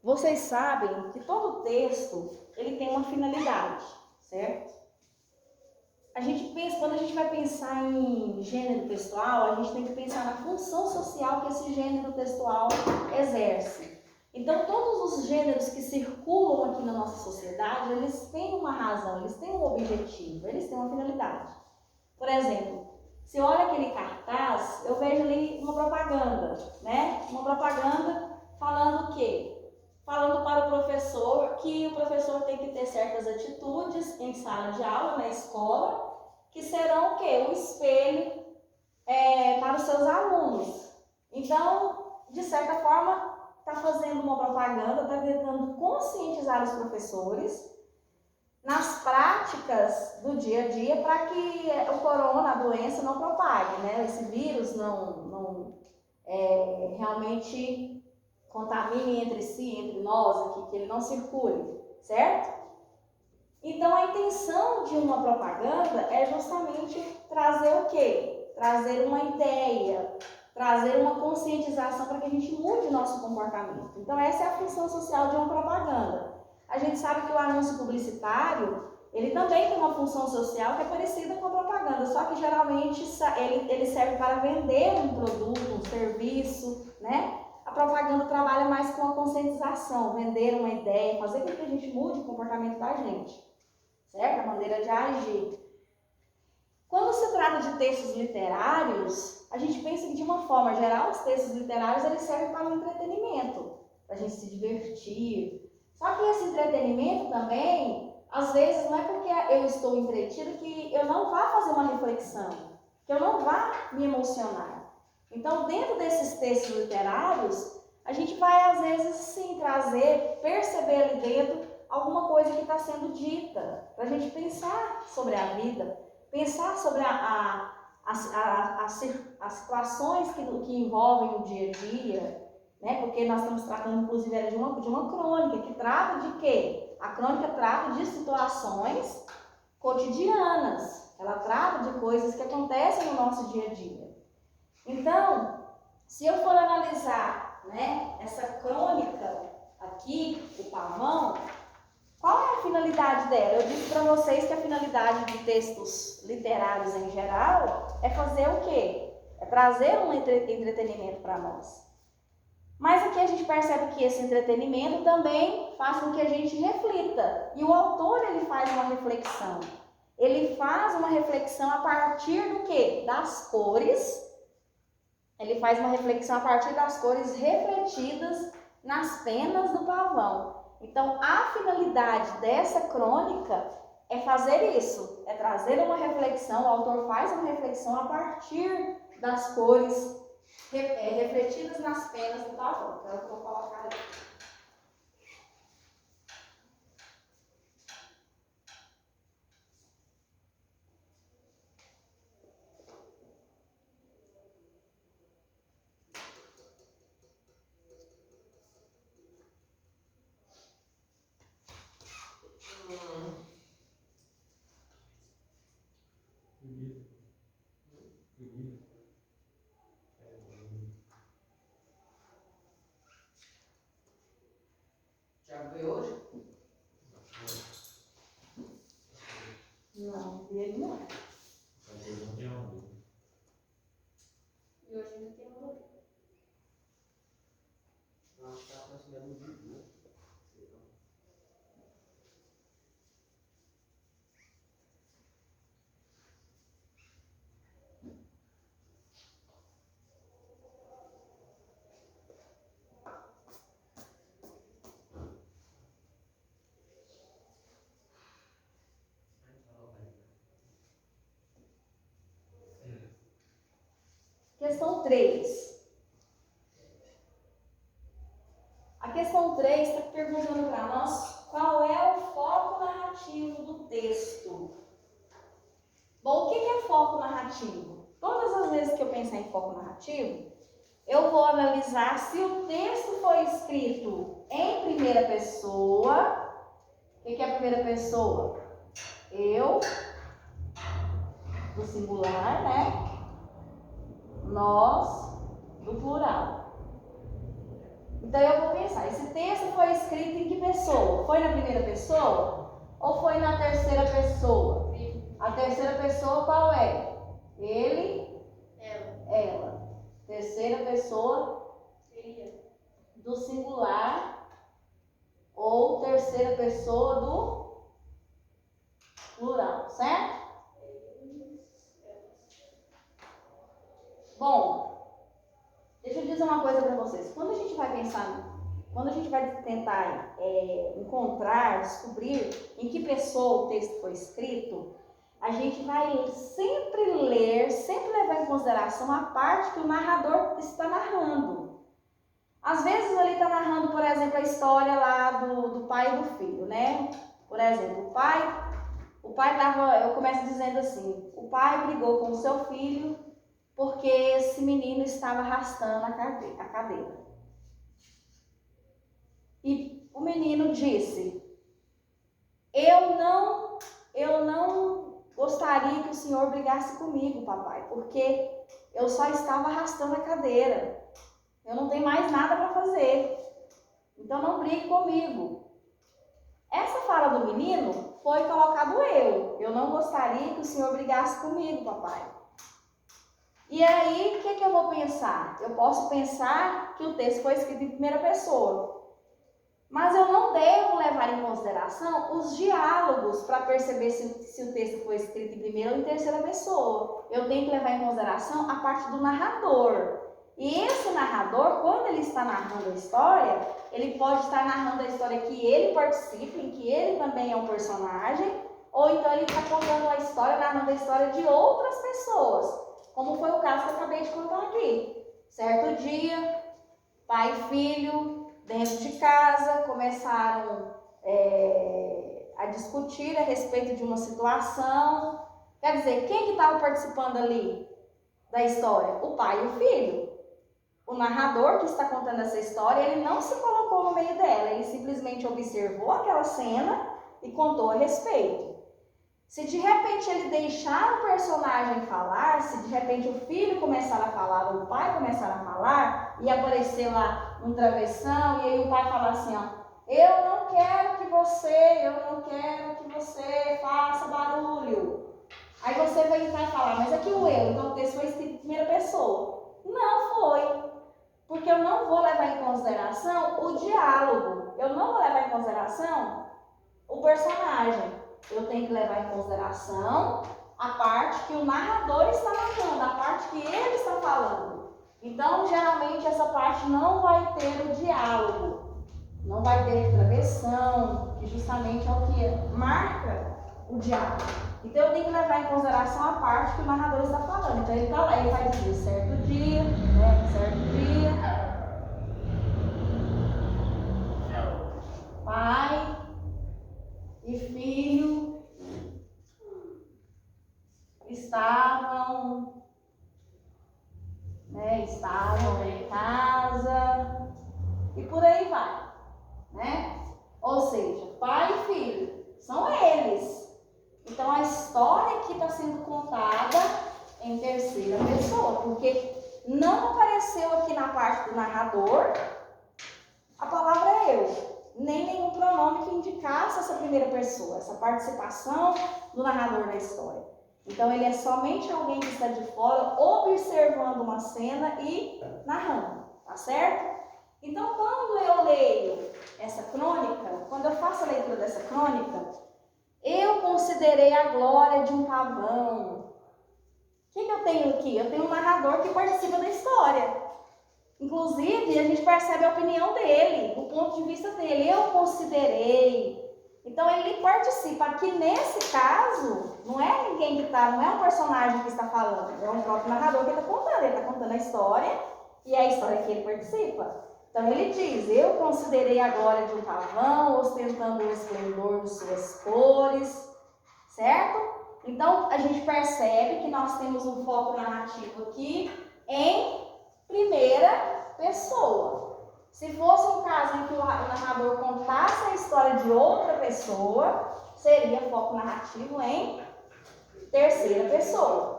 Vocês sabem que todo texto, ele tem uma finalidade, certo? A gente pensa, quando a gente vai pensar em gênero textual, a gente tem que pensar na função social que esse gênero textual exerce. Então, todos os gêneros que circulam aqui na nossa sociedade, eles têm uma razão, eles têm um objetivo, eles têm uma finalidade. Por exemplo, se eu olho aquele cartaz, eu vejo ali uma propaganda, né? Uma propaganda falando o quê? Falando para o professor que o professor tem que ter certas atitudes em sala de aula, na escola, que serão o quê? Um espelho para os seus alunos. Então, de certa forma, está fazendo uma propaganda, está tentando conscientizar os professores nas práticas do dia a dia para que o corona, a doença, não propague, né? Esse vírus não realmente contamine entre si, entre nós aqui, que ele não circule, certo? Então, a intenção de uma propaganda é justamente trazer o quê? Trazer uma ideia, trazer uma conscientização para que a gente mude o nosso comportamento. Então, essa é a função social de uma propaganda. A gente sabe que o anúncio publicitário, ele também tem uma função social que é parecida com a propaganda, só que geralmente ele serve para vender um produto, um serviço, né? A propaganda trabalha mais com a conscientização, vender uma ideia, fazer com que a gente mude o comportamento da gente. Certo? A maneira de agir. Quando se trata de textos literários, a gente pensa que, de uma forma geral, os textos literários eles servem para o entretenimento, para a gente se divertir. Só que esse entretenimento também, às vezes, não é porque eu estou entretido que eu não vá fazer uma reflexão, que eu não vá me emocionar. Então, dentro desses textos literários, a gente vai, às vezes, sim, trazer, perceber ali dentro alguma coisa que está sendo dita, para a gente pensar sobre a vida, pensar sobre as situações que envolvem o dia a dia, né? Porque nós estamos tratando, inclusive, de uma crônica, que trata de quê? A crônica trata de situações cotidianas, ela trata de coisas que acontecem no nosso dia a dia. Então, se eu for analisar, né, essa crônica aqui, o Pavão, qual é a finalidade dela? Eu disse para vocês que a finalidade de textos literários em geral é fazer o quê? É trazer um entretenimento para nós. Mas aqui a gente percebe que esse entretenimento também faz com que a gente reflita. E o autor, ele faz uma reflexão. Ele faz uma reflexão a partir do quê? Das cores. Ele faz uma reflexão a partir das cores refletidas nas penas do pavão. Então, a finalidade dessa crônica é fazer isso, é trazer uma reflexão, o autor faz uma reflexão a partir das cores refletidas nas penas do pavão. Então, eu vou colocar ali. Já viu hoje? Não, e ele não é. E hoje ainda tem uma. Eu acho que ela está subindo no vídeo, né? Questão 3. A questão 3 está perguntando para nós qual é o foco narrativo do texto. Bom, o que é foco narrativo? Todas as vezes que eu pensar em foco narrativo, eu vou analisar se o texto foi escrito em primeira pessoa. O que é a primeira pessoa? Eu, do singular, né? Nós, do plural. Então eu vou pensar, esse texto foi escrito em que pessoa? Foi na primeira pessoa? Ou foi na terceira pessoa? A terceira pessoa qual é? Ele? Ela. Terceira pessoa do singular ou terceira pessoa do plural, certo? Bom, deixa eu dizer uma coisa para vocês. Quando a gente vai pensar, quando a gente vai tentar encontrar, descobrir em que pessoa o texto foi escrito, a gente vai sempre ler, sempre levar em consideração a parte que o narrador está narrando. Às vezes ele está narrando, por exemplo, a história lá do pai e do filho, né? Por exemplo, o pai estava, eu começo dizendo assim, o pai brigou com o seu filho porque esse menino estava arrastando a cadeira. E o menino disse, eu não gostaria que o senhor brigasse comigo, papai, porque eu só estava arrastando a cadeira. Eu não tenho mais nada para fazer. Então não brigue comigo. Essa fala do menino foi colocado eu. Eu não gostaria que o senhor brigasse comigo, papai. E aí, o que eu vou pensar? Eu posso pensar que o texto foi escrito em primeira pessoa. Mas eu não devo levar em consideração os diálogos para perceber se o texto foi escrito em primeira ou em terceira pessoa. Eu tenho que levar em consideração a parte do narrador. E esse narrador, quando ele está narrando a história, ele pode estar narrando a história que ele participa, em que ele também é um personagem, ou então ele está contando a história, narrando a história de outras pessoas, como foi o caso que eu acabei de contar aqui. Certo dia, pai e filho, dentro de casa, começaram a discutir a respeito de uma situação. Quer dizer, quem que estava participando ali da história? O pai e o filho. O narrador que está contando essa história, ele não se colocou no meio dela, ele simplesmente observou aquela cena e contou a respeito. Se de repente ele deixar o personagem falar, se de repente o filho começar a falar ou o pai começar a falar e aparecer lá um travessão e aí o pai falar assim, ó, eu não quero que você faça barulho. Aí você vai entrar e falar, mas aqui o eu, então o texto foi escrito em primeira pessoa. Não foi, porque eu não vou levar em consideração o diálogo, eu não vou levar em consideração o personagem. Eu tenho que levar em consideração a parte que o narrador está narrando, a parte que ele está falando. Então, geralmente, essa parte não vai ter o diálogo, não vai ter travessão, que justamente é o que marca o diálogo. Então, eu tenho que levar em consideração a parte que o narrador está falando. Então, ele está lá, ele vai dizer certo dia, pai e filho estavam em casa e por aí vai, né? Ou seja, pai e filho, são eles. Então a história aqui está sendo contada em terceira pessoa, porque não apareceu aqui na parte do narrador a palavra eu, nem nenhum pronome que indicasse essa primeira pessoa, essa participação do narrador na história. Então ele é somente alguém que está de fora observando uma cena e narrando, tá certo? Então quando eu leio essa crônica, quando eu faço a leitura dessa crônica, eu considerei a glória de um pavão. O que eu tenho aqui? Eu tenho um narrador que participa da história. Inclusive, a gente percebe a opinião dele, o ponto de vista dele. Eu considerei. Então, ele participa. Aqui, nesse caso, não é ninguém que está, não é um personagem que está falando. É um próprio narrador que está contando. Ele está contando a história e é a história que ele participa. Então, ele diz, eu considerei a glória de um pavão, ostentando o esplendor de suas cores. Certo? Então, a gente percebe que nós temos um foco narrativo aqui em primeira pessoa. Se fosse um caso em que o narrador contasse a história de outra pessoa, seria foco narrativo em terceira pessoa.